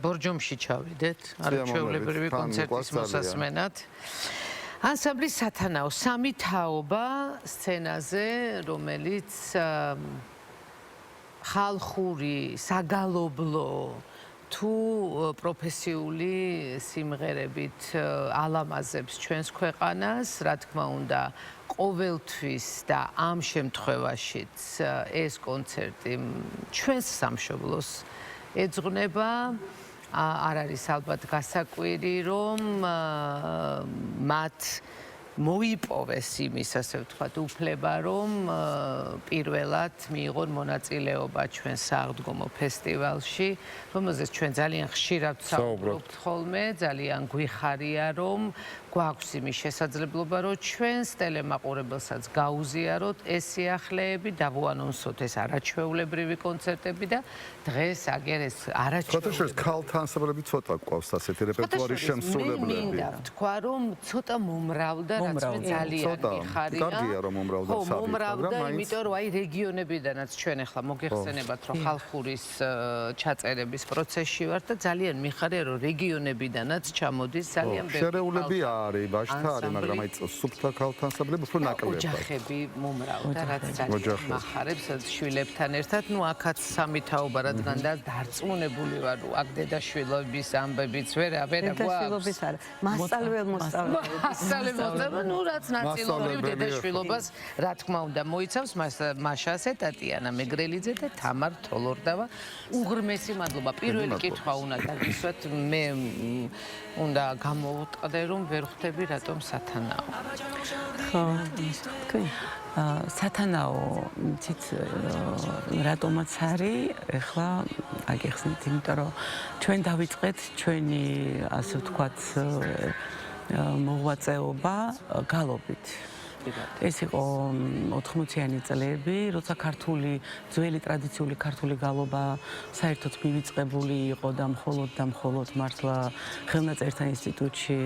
ბორჯომში ჩავიდეთ, არაჩვეულებრივი კონცერტის მოსასმენად. ანსამბლი სათანაო, სამი თაობა სცენაზე, რომელიც ხალხური, საგალობლო თუ პროფესიული სიმღერებით ალამაზებს ჩვენს ქვეყანას, რა თქმა უნდა, ყოველთვის და ამ შემთხვევაშიც ეს კონცერტი ჩვენს სამშობლოს ეძღვნება. არ არის ალბათ გასაკვირი, რომ მათ მოიპოვეს იმის, ასე ვთქვათ, უფლება, რომ პირველად მიიღონ მონაწილეობა ჩვენ სააღდგომო ფესტივალში, რომელზეც ჩვენ ძალიან ხშირად ვსაუბრობთ ხოლმე, ძალიან გვიხარია, რომ გვაქვს იმის შესაძლებლობა, რომ ჩვენს ტელემაყურებელსაც გაუზიაროთ ეს სიახლეები, დავუანონსოთ ეს არაჩვეულებრივი კონცერტები და დღეს აგერ ეს არაჩვეულებრივი. ქალთა ანსამბლები ცოტა გვყავს ასეთი რეპერტუარის შემსრულებლები. მე მინდა ვთქვა, რომ ცოტა მომრავლდა, რაც მე ძალიან მიხარია. კარგია რომ მომრავლდა ხო, მომრავლდა, იმიტომ რომ აი რეგიონებიდანაც ჩვენ ახლა მოგეხსენებათ, რომ ხალხურის ჩაწერების პროცესში ვართ და ძალიან მიხარია, რომ რეგიონებიდანაც ჩამოდის ძალიან ბევრი. შერეულები არის, ბაშთა არის, მაგრამ აი სუფთა ქალთა ანსამბლები უფრო ნაკლებია. ოჯახები მომრავლდა, რაც ძალიან მახარებს შვილებთან ერთად. ნუ აქაც სამი თაობა, რადგან დარწმუნებული ვარ, რომ აქ დედაშვილობის ამბებიც ვერა დედაშვილობის არა, მასწავლებლები. ნუ რაც ნაწილობრივ დედაშვილობას, რა თქმა უნდა, მოიცავს მაშასე, ტატიანა მეგრელიძე და თამარ თოლორდავა. უღრმესი მადლობა. პირველი კითხვა უნდა დაგისვათ, მე უნდა გამოვუტყდე, რომ ვერ ხვდები რატომ სათანაო. ხო, თქვი. სათანაო თით რატომაც არის, ეხლა აგიხსნით, იმიტომ რომ ჩვენ დავიწყეთ ჩვენი, ასე ვთქვათ, მოღვაწეობა გალობით. ეს იყო 80-იანი წლები, როცა ქართული, ძველი ტრადიციული ქართული გალობა საერთოდ მივიწყებული იყო და მხოლოდ მართლა ხელნაწერთა ინსტიტუტში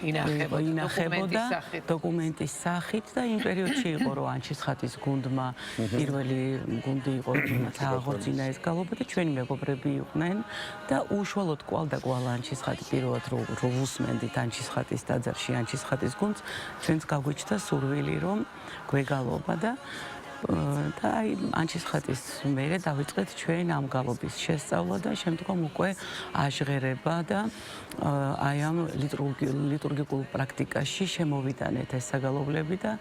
ინახებოდა დოკუმენტის სახით და იმ პერიოდში იყო, რომ ანჩისხატის გუნდმა პირველი გუნდი იყო, რომელმაც აღორძინა ეს გალობა და ჩვენი მეგობრები იყვნენ და უშუალოდ კვალ ანჩისხატი პირველად რო ვუსმენდით ანჩისხატის ტაძარში ანჩისხატის გუნდს, ჩვენც გაგვიჩნდა რომ გვეგალობა და აი ანჩისხატის მერე დავიწყეთ ჩვენ ამ გალობის შესწავლა და შემდგომ უკვე აჟღერება და აი ამ ლიტურგიკულ პრაქტიკაში შემოვიტანეთ ეს საგალობლები და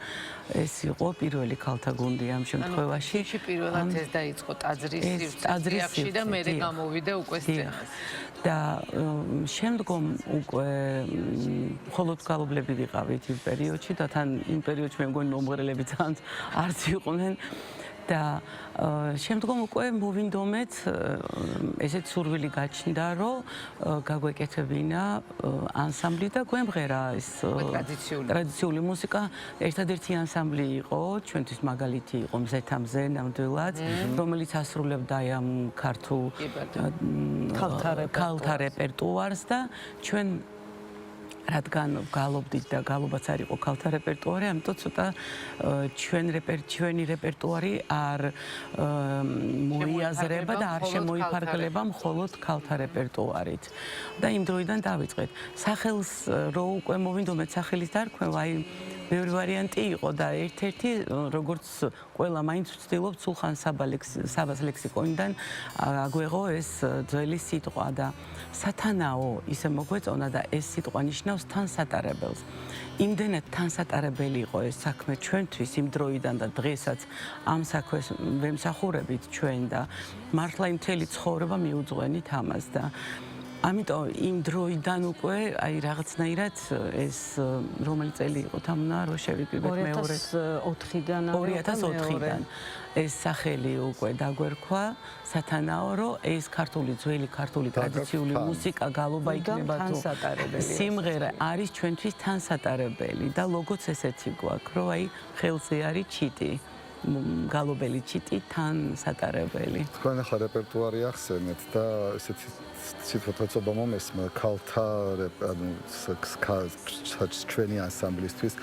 ეს იყო პირველი ქალთა გუნდი ამ შემთხვევაში. პირველად ეს დაიწყო ტაძრის და მერე გამოვიდა უკვე სცენაზე. და შემდგომ უკვე მხოლოდ გალობლები ვიყავით იმ პერიოდში და თან იმ პერიოდში მე მგონი მომღერლები ძალიან არც იყვნენ და შემდგომ უკვე მოვინდომეთ ესეთ სურვილი გაჩნდა, რომ გაგვეკეთებინა ანსამბლი და გვემღერა ეს ტრადიციული მუსიკა. ერთადერთი ანსამბლი იყო, ჩვენთვის მაგალითი იყო მზეთამზე ნამდვილად, რომელიც ასრულებდა ამ ქართულ ქალთა რეპერტუარს და ჩვენ რადგან გალობდით და გალობაც არ იყო ქალთა რეპერტუარი, ამიტომ ცოტა ჩვენი რეპერტუარი არ მოიაზრება და არ შემოიფარგლება მხოლოდ ქალთა რეპერტუარით. და იმ დროიდან დავიწყეთ. სახელს რო უკვე მოვინდომეთ სახელის დარქმევა, აი ბევრი ვარიანტი იყო და ერთ-ერთი როგორც ყველა მაინც ვცდილობ სულხან საბას ლექსიკონიდან აგვეღო ეს ძველი სიტყვა და სათანაო ისე მოგვეწონა და ეს სიტყვა ნიშნავს თანსატარებელს. იმდენად თანსატარებელი იყო ეს საქმე ჩვენთვის იმ დროიდან და დღესაც ამ საქმეს ვემსახურებით ჩვენ და მართლა იმ მთელი ცხოვრება მიუძღვენით ამას და ამიტომ იმ დროიდან უკვე აი რაღაცნაირად ეს რომელი წელი იყო თამნა რო შევიკრიბეთ მეორე 2004-დან ეს სახელი უკვე დაგვერქვა სათანაო რომ ეს ძველი ქართული ტრადიციული მუსიკა გალობა იქნება თუ სიმღერა არის ჩვენთვის თანსატარებელი და ლოგოც ესეთი გვაქვს რომ აი ხელზე არის ჩიტი გალობელი ჩიტი თანსატარებელი. თქვენ ახლა რეპერტუარი ახსენეთ და ესეთი სიტყვათაცობა მომესმა ქალთა ჩვენი ანსამბლისთვის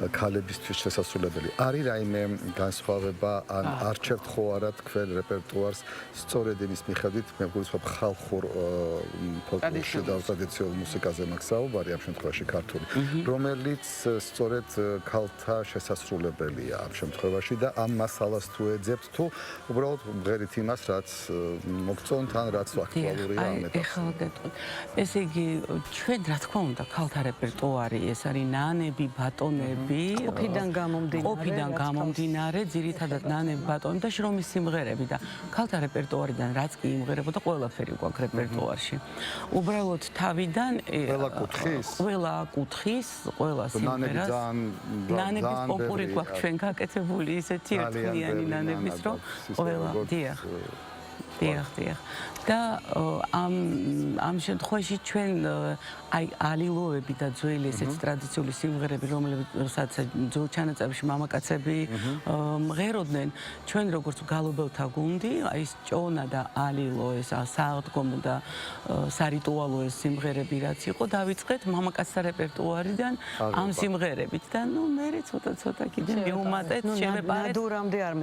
ქალებისთვის შესაძლებელი. არის რაიმე განსხვავება ან არ ჩერთ ხო არა თქვენ რეპერტუარს სწორედ იმის მიხედვით მე გულისხმობ ხალხურ ფოლკლორში და ტრადიციულ მუსიკაზე მაქვს საუბარი ამ შემთხვევაში ქართული, რომელიც სწორედ ქალთა შესაძლებელია ამ შემთხვევაში და ამ მასალას თუ ეძებთ თუ უბრალოდ მღერით იმას რაც მოგწონთ ან რაც აქტუალურია ამ ეტაპზე. ეხლა გეტყვით. ესე იგი ჩვენ რა თქმა უნდა ქალთა რეპერტუარი ეს არის ნანები, ბატონები, ყოფიდან გამომდინარე, ძირითადად ნანები, ბატონები და შრომის სიმღერები და ქალთა რეპერტუარიდან რაც კი იმღერებოდა ყველაფერი გვაქვს რეპერტუარში. უბრალოდ თავიდან ყველა კუთხის, ყველა სიმღერას ნანების პოპური გვაქვს ჩვენ გაკეთებული ისეთი ერთიანი ნანების რომ ყველა დიახ და ამ შემთხვევაში ჩვენ აი ალილოები და ძველი ესეც ტრადიციული სიმღერები რომელსაც ძველ ჩანაწერებში მამაკაცები მღეროდნენ ჩვენ როგორც გალობელთა გუნდი აი ეს ჭონა და ალილო ეს სააღდგომო და სარიტუალო ეს სიმღერები რაც იყო დავიწყეთ მამაკაცთა რეპერტუარიდან ამ სიმღერებით და ნუ მე ცოტა კიდე მივუმატეთ შევეპარეთ ნადურამდე არ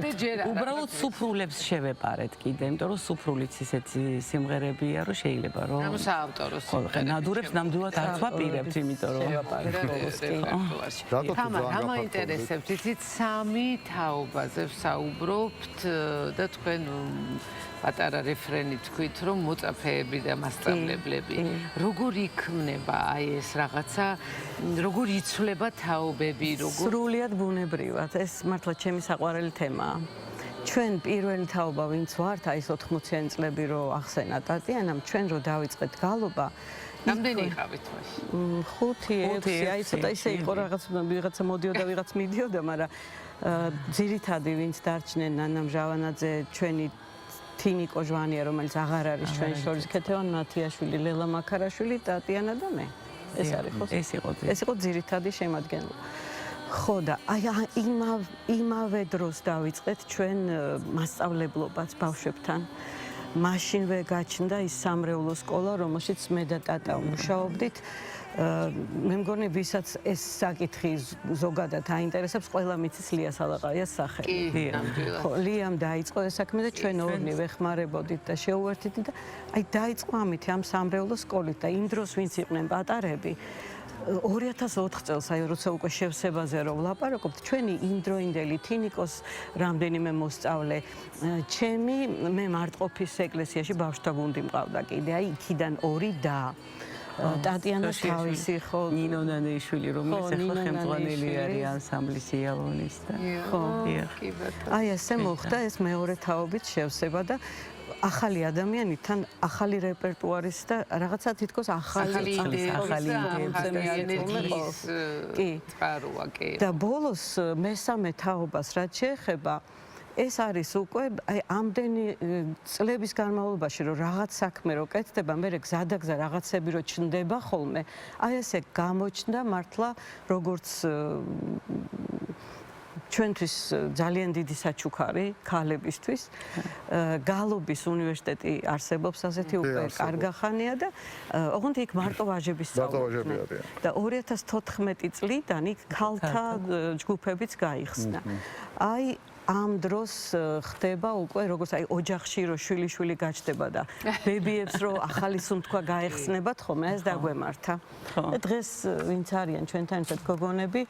მივშევ უბრალოდ სუფრულებს შევეპარეთ კიდე იმიტომ რომ სუფრულიც ისეთი სიმღერებია რომ შეიძლება რომ ამ საავტოროს ნადურებს ნამდვილად არ ვაპირებთ იმიტომ რომ თამარ მაინტერესებთ იცით სამი თაობაზე ვსაუბრობთ და თქვენ პატარა რეფრენი თქვით რომ მოწაფეები და მასწავლებლები როგორ იქმნება აი ეს რაღაცა როგორ იცვლება თაობები როგორ სრულიად ბუნებრივად ეს მართლა ჩემი საყვარელი თემაა ჩვენ პირველი თაობა ვინც ვართ აი ეს 80-იანი წლები რო ახსენა ტატიანამ ჩვენ რო დავიწყეთ გალობა რამდენი იყავით მაშინ 5-6 აი ცოტა ისე იყო ვიღაცა მოდიოდა ვიღაც მიდიოდა მაგრამ ძირითადი ვინც დარჩნენ ნანა მჟავანაძე ჩვენი თინი კოჟვანია რომელიც აღარ არის ჩვენ შორის ქეთევან მათიაშვილი ლელა მაქარაშვილი ტატიანა და მე ეს იყო ძირითადი შემადგენლობა ხო და აი იმავე დროს დავიწყეთ ჩვენ მასწავლებლობაც ბავშვებთან მაშინვე გაჩნდა ის სამრევლო სკოლა რომელშიც მე და ტატა ვმუშაობდით მე მგონი ვისაც ეს საკითხი ზოგადად აინტერესებს ყველა მიცის ლია სალაყაიას სახელი ხო ლიამ დაიწყო ეს საქმე და ჩვენ ორნივე ხმარებოდით და შეუერთდით და აი დაიწყო ამით ამ სამრევლო სკოლით და იმ დროს ვინც იყვნენ პატარები 2004 წელს აი როცა უკვე შევსებაზე რომ ვლაპარაკობთ ჩვენი იმდროინდელი თინიკოს რამდენიმე მოსწავლე ჩემი მე მარტყოფის ეკლესიაში ბავშვთა გუნდი მყავდა კიდე აი იქიდან ორი და ტატიანას თავისი ხო ნინო ნანეიშვილი რომელიც ახლა ხელმძღვანელი არის ანსამბლის იალონის და ხო აი ესე მოხდა ეს მეორე თაობით შევსება და ახალი ადამიანი თან ახალი რეპერტუარის და რაღაცა თითქოს ახალი ენერგიის წყაროა კი და ბოლოს მესამე თაობას რაც შეეხება ეს არის უკვე აი ამდენი წლების განმავლობაში რომ რაღაც საქმე რო კეთდება მე გზადაგზა რაღაცები რო ჩნდება ხოლმე აი ესე გამოჩნდა მართლა როგორც ჩვენთვის ძალიან დიდი საჩუქარი ქალებისთვის გალობის უნივერსიტეტი არსებობს ასეთი უკვე კარგახანია და ოღონდ იქ მარტო ვაჟები სწავლობდნენ და 2014 წლიდან იქ ქალთა ჯგუფებიც გაიხსნა აი ამ დროს ხდება უკვე როგორც აი ოჯახში რო შვილი გაჩდება და ბებიებს რო ახალი სუნთქვა გაეხსნებათ ხოლმე ეს დაგვემართა დღეს ვინც არიან ჩვენთან ერთად გოგონები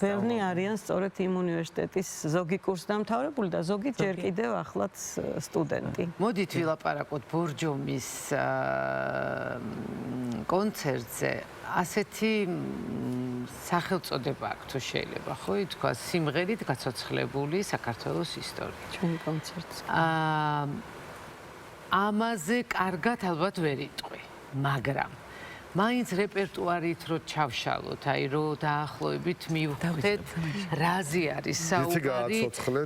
ბევრი არიან სწორედ იმ უნივერსიტეტის ზოგი კურსდამთავრებული და ზოგი ჯერ კიდევ ახლაც სტუდენტი მოდით ვილაპარაკოთ ბორჯომის კონცერტზე ასეთი სახელწოდება აქვს თუ შეიძლება ხო ითქვა სიმღერით გაცოცხლებული საქართველოს ისტორია ჩვენი კონცერტს ამაზე კარგად ალბათ ვერ იტყვი მაგრამ მაინც რეპერტუარით რო ჩავშალოთ აი რო დაახლოებით მივხვდეთ რაზე არის საუბარი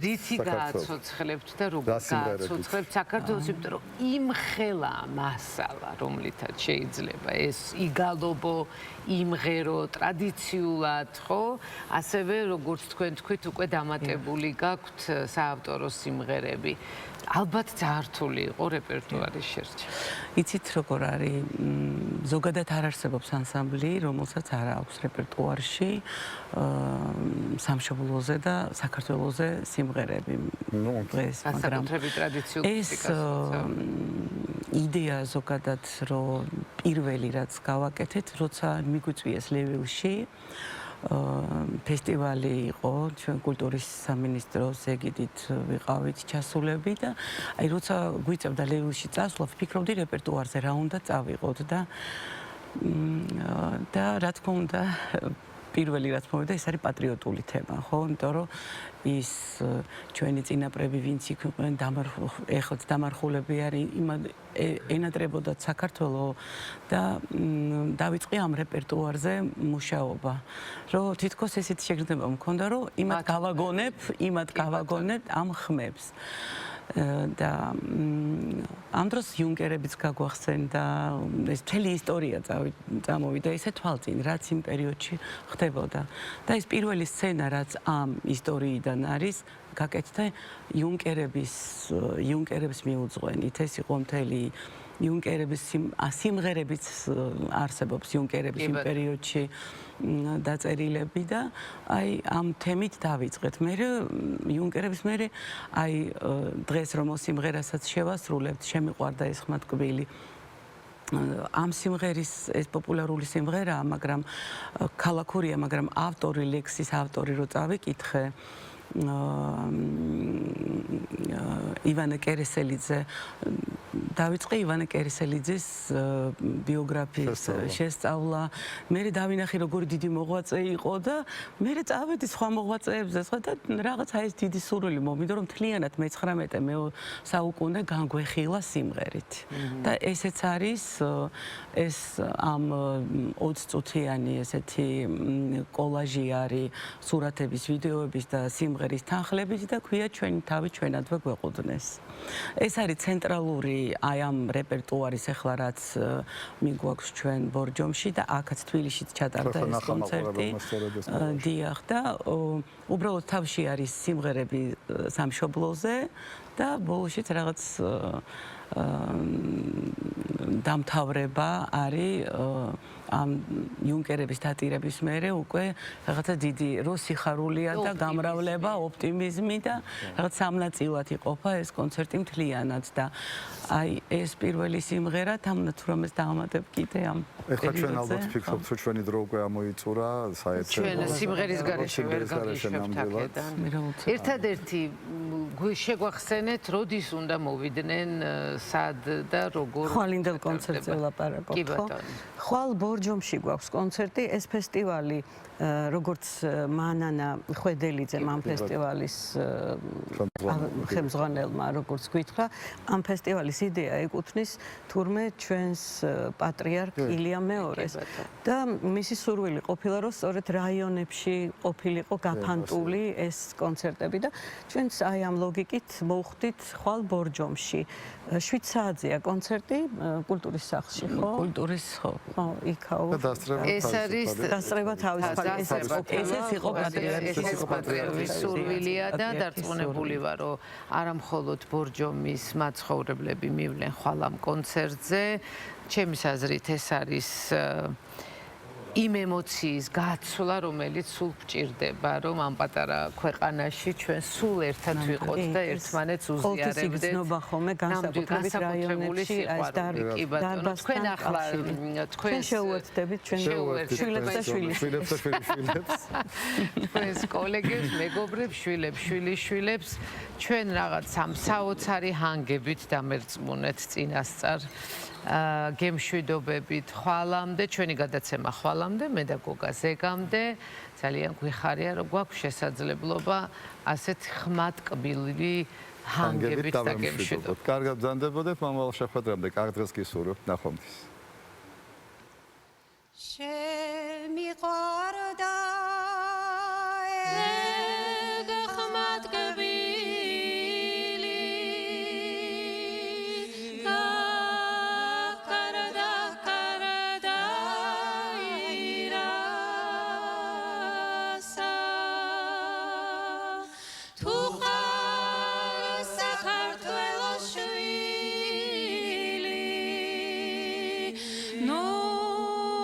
რითი გააცოცხლებთ და როგორ გააცოცხლებთ საქართველოს იმიტომ რომ იმხელა მასალა რომლითაც შეიძლება ეს იგალობო იმღერო ტრადიციულად ხო ასევე როგორც თქვენ თქვით უკვე დამატებული გაქვთ საავტორო სიმღერები ალბათ ძართული იყო რეპერტუარის შერჩევა. იცით როგორ არის ზოგადად არ არსებობს ანსამბლი, რომელსაც არ აქვს რეპერტუარში სამშობლოზე და საქართველოზე სიმღერები. დღეს, მაგრამ ეს იდეა ზოგადად რომ პირველი რაც გავაკეთეთ, როცა მიგვიწვიეს ლევილში ფესტივალი იყო ჩვენ კულტურის სამინისტროს ეგიდით ვიყავით ჩასულები და აი როცა გვიწევდა ლევილში წასვლა ვფიქრობდი რეპერტუარზე რა უნდა წავიღოთ და რა თქმა უნდა პირველი რაც მომედა ეს არის პატრიოტული თემა ხო იმიტომ რომ ის ჩვენი წინაპრები ვინც იყვნენ ეხლაც დამარხულები არის ენატრებოდათ საქართველოს და დავიწყე ამ რეპერტუარზე მუშაობა რომ თითქოს ესეთი შეგრძნება მქონდა რომ იმათ გავაგონებ ამ ხმებს და ამ დროს იუნკერებიც გაგვახსენდა ეს მთელი ისტორია წამოვიდა ისე თვალწინ რაც იმ პერიოდში ხდებოდა და ეს პირველი სცენა რაც ამ ისტორიიდან არის გაკეთდა იუნკერების მიუძღვენით ეს იყო მთელი იუნკერების სიმღერებიც არსებობს იუნკერების იმ პერიოდში დაწერილები და აი ამ თემით დავიწყეთ. მე იუნკერების მე აი დღეს რომ სიმღერასაც შევასრულებთ, შემიყვარდა ეს ხმა ტკბილი. ამ სიმღერის ეს პოპულარული სიმღერაა, მაგრამ ქალაქურია, მაგრამ ავტორი ლექსის ავტორი რო წავიკითხე ივანე კერესელიძე დავიწყე ივანე კერესელიძის ბიოგრაფიის შესწავლა. მე დავინახე როგორი დიდი მოღვაწე იყო და მე წავედი სხვა მოღვაწეებზე სხვა და რაღაცა ეს დიდი სურვილი მომიდო რომ მთლიანად მე-19 საუკუნე განგვეხილა სიმღერით. და ესეც არის ეს ამ 20 წუთიანი ესეთი კოლაჟი არის სურათების, ვიდეოების და სიმღერის თანხლებით და ქვია ჩვენი თავი ჩვენადვე გვეყუდნეს. ეს არის ცენტრალური აი ამ რეპერტუარის ახლა რაც მიგვაქვს ჩვენ ბორჯომში და აქაც თბილისშიც ჩატარდა ეს კონცერტი. დიახ და უბრალოდ თავში არის სიმღერები სამშობლოზე და ბოლოშიც რაღაც დამთავრება არის ამ იუნკერების დატირების მერე უკვე რაღაცა დიდი სიხარულია და გამრავლება, ოპტიმიზმი და რაღაც სამნაწილად იყოფა ეს კონცერტი მთლიანად და აი ეს პირველი სიმღერა თამნათ რომ ეს დავამატებ კიდე ამ ეხლა ჩვენ ალბათ ვფიქრობთ რომ ჩვენი დრო უკვე ამოიწურა საერთოდ ჩვენ სიმღერის გარეშე ვერ გაგიშვებთ აქედან ერთადერთი შეგვახსენეთ როდის უნდა მოვიდნენ სად და როგორ ხვალინდელ კონცერტზე ვლაპარაკობთ ხო? ხვალ ბორჯომში გვაქვს კონცერტი ეს ფესტივალი როგორც მანანა ხვედელიძემ ამ ფესტივალის ხელმძღვანელმა როგორც გითხრა ამ ფესტივალის იდეა ეკუთვნის თურმე ჩვენს პატრიარქ ილია მეორეს და მისი სურვილი ყოფილა რომ სწორედ რაიონებში ყოფილიყო გაფანტული ეს კონცერტები და ჩვენც აი ამ ლოგიკით მოვხვდით ხვალ ბორჯომში 7 საათზეა კონცერტი კულტურის სახლში ხო? კულტურის ხო. იქაო. ეს არის დასწრება თავისუფალი ეს იყო პატრიარქის სურვილია და დარწმუნებული ვარ რომ არა მხოლოდ ბორჯომის მაცხოვრებლები მივლენ ხვალ ამ კონცერტზე ჩემის აზრით ეს არის იმ ემოციის გაცვლა, რომელიც სულ გვჭირდება, რომ ამ პატარა ქვეყანაში ჩვენ სულ ერთად ვიყოთ და ერთმანეთს უზიარებდეთ. გზნობა ხოლმე განსაკუთრებით რაიონებში აი დარბაზ თქვენ ახლა თქვენ შეუერთდებით ჩვენ შვილებს და შვილიშვილებს. თქვენს კოლეგებს, მეგობრებს, შვილებს, ჩვენ რაღაც ამ საოცარი ჰანგებით დამერწმუნეთ წინასწარ. გემშვიდობებით ხვალამდე, ჩვენი გადაცემა ხვალამდე, მე და გოგა ზეგამდე, ძალიან გვიხარია, რომ გვაქვს შესაძლებლობა ასეთ ხმატკბილი ჰანგებით დაგემშვიდობთ. კარგად ბრძანდებოდეთ, მომავალ შეხვედრამდე, კარგ დღეს გისურვებთ, ნახვამდის. შემიყვარდა No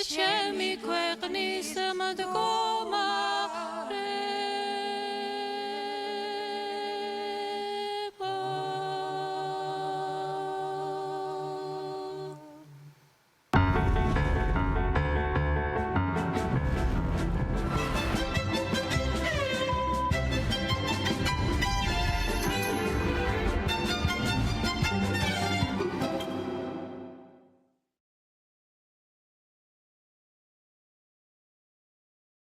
ჩემი ქვეყნის მდგომარე